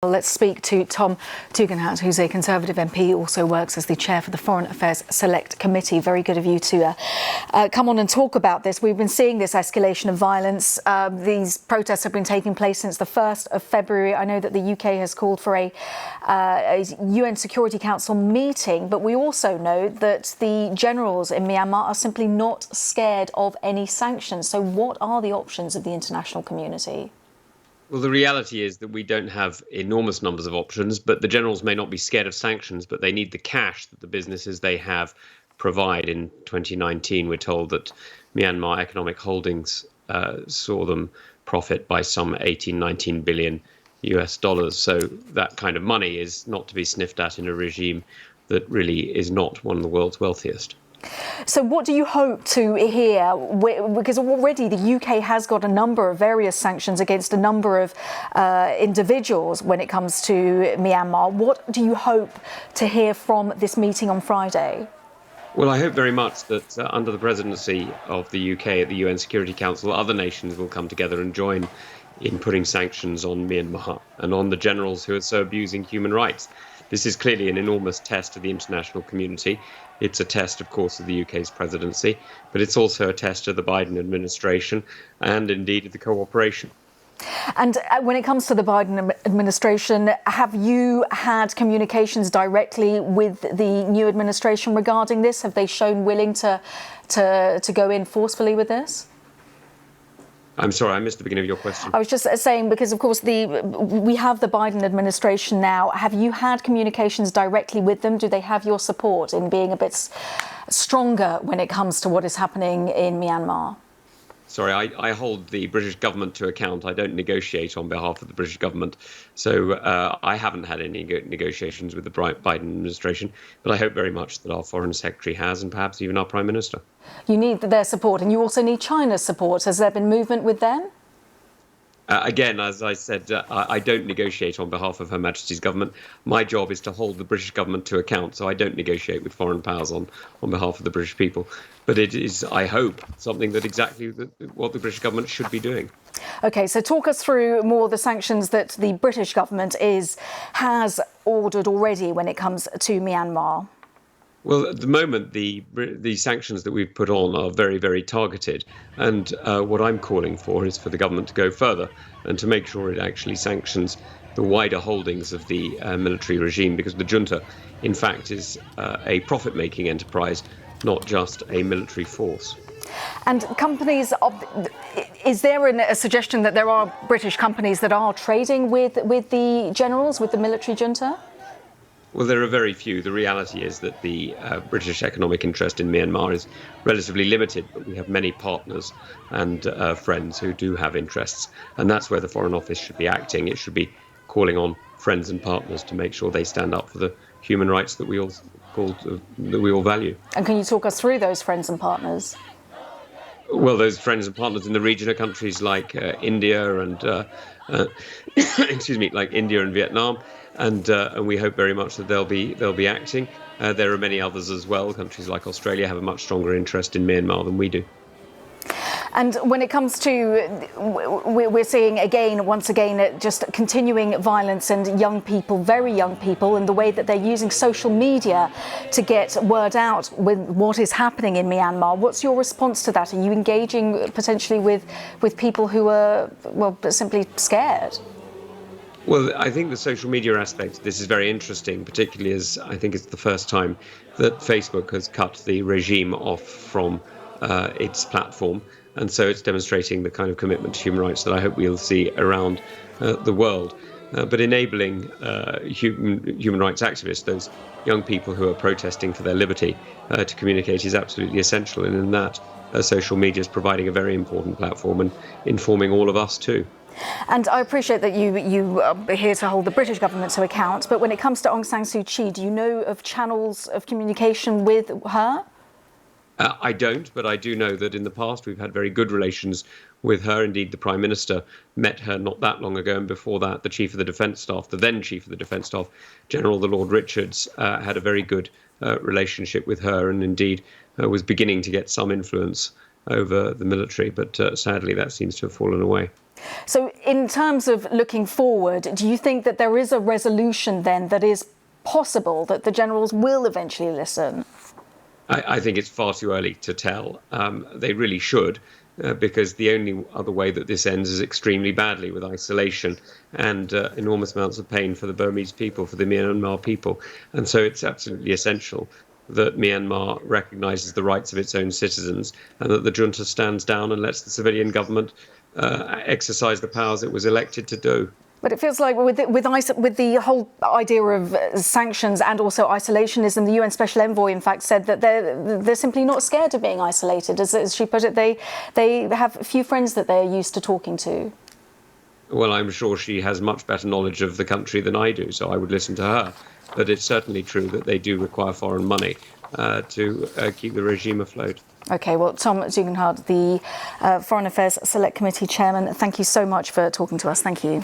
Let's speak to Tom Tugendhat, who's a Conservative MP, also works as the chair for the Foreign Affairs Select Committee. Very good of you to come on and talk about this. We've been seeing this escalation of violence. These protests have been taking place since the 1st of February. I know that the UK has called for a UN Security Council meeting, but we also know that the generals in Myanmar are simply not scared of any sanctions. So what are the options of the international community? Well, the reality is that we don't have enormous numbers of options, but the generals may not be scared of sanctions, but they need the cash that the businesses they have provide. In 2019, we're told that Myanmar Economic Holdings saw them profit by some 19 billion US dollars. So that kind of money is not to be sniffed at in a regime that really is not one of the world's wealthiest. So what do you hope to hear? Because already the UK has got a number of various sanctions against a number of individuals when it comes to Myanmar. What do you hope to hear from this meeting on Friday? Well, I hope very much that under the presidency of the UK at the UN Security Council, other nations will come together and join in putting sanctions on Myanmar and on the generals who are so abusing human rights. This is clearly an enormous test of the international community. It's a test, of course, of the UK's presidency, but it's also a test of the Biden administration and indeed of the cooperation. And when it comes to the Biden administration, have you had communications directly with the new administration regarding this? Have they shown willing to go in forcefully with this? I'm sorry, I missed the beginning of your question. I was just saying, because of course we have the Biden administration now. Have you had communications directly with them? Do they have your support in being a bit stronger when it comes to what is happening in Myanmar? Sorry, I hold the British government to account. I don't negotiate on behalf of the British government. So I haven't had any negotiations with the Biden administration, but I hope very much that our Foreign Secretary has, and perhaps even our Prime Minister. You need their support, and you also need China's support. Has there been movement with them? Again, as I said, I don't negotiate on behalf of Her Majesty's government. My job is to hold the British government to account, so I don't negotiate with foreign powers on behalf of the British people. But it is, I hope, something that exactly what the British government should be doing. OK, so talk us through more the sanctions that the British government has ordered already when it comes to Myanmar. Well, at the moment, the sanctions that we've put on are very, very targeted. And what I'm calling for is for the government to go further and to make sure it actually sanctions the wider holdings of the military regime, because the junta, in fact, is a profit-making enterprise, not just a military force. And companies, is there a suggestion that there are British companies that are trading with the generals, with the military junta? Well, there are very few. The reality is that the British economic interest in Myanmar is relatively limited, but we have many partners and friends who do have interests. And that's where the Foreign Office should be acting. It should be calling on friends and partners to make sure they stand up for the human rights that we all value. And can you talk us through those friends and partners? Well, those friends and partners in the region are countries like India and like India and Vietnam. And we hope very much that they'll be acting. There are many others as well. Countries like Australia have a much stronger interest in Myanmar than we do. And when it comes to, we're seeing once again, just continuing violence and young people, very young people, and the way that they're using social media to get word out with what is happening in Myanmar. What's your response to that? Are you engaging potentially with people who are, well, simply scared? Well, I think the social media aspect of this is very interesting, particularly as I think it's the first time that Facebook has cut the regime off from its platform. And so it's demonstrating the kind of commitment to human rights that I hope we'll see around the world. But enabling human rights activists, those young people who are protesting for their liberty, to communicate is absolutely essential. And in that, social media is providing a very important platform and informing all of us too. And I appreciate that you are here to hold the British government to account, but when it comes to Aung San Suu Kyi, do you know of channels of communication with her? I don't, but I do know that in the past we've had very good relations with her. Indeed, the Prime Minister met her not that long ago, and before that, the Chief of the Defence Staff, the then Chief of the Defence Staff, General the Lord Richards, had a very good relationship with her, and indeed was beginning to get some influence over the military, but sadly that seems to have fallen away. So in terms of looking forward, do you think that there is a resolution then that is possible, that the generals will eventually listen? I think it's far too early to tell. They really should, because the only other way that this ends is extremely badly, with isolation and enormous amounts of pain for the Burmese people, for the Myanmar people. And so it's absolutely essential that Myanmar recognises the rights of its own citizens, and that the junta stands down and lets the civilian government exercise the powers it was elected to do. But it feels like with the whole idea of sanctions and also isolationism, the UN Special Envoy, in fact, said that they're simply not scared of being isolated. As she put it, they have a few friends that they're used to talking to. Well, I'm sure she has much better knowledge of the country than I do, so I would listen to her. But it's certainly true that they do require foreign money to keep the regime afloat. OK, well, Tom Tugendhat, the Foreign Affairs Select Committee Chairman, thank you so much for talking to us. Thank you.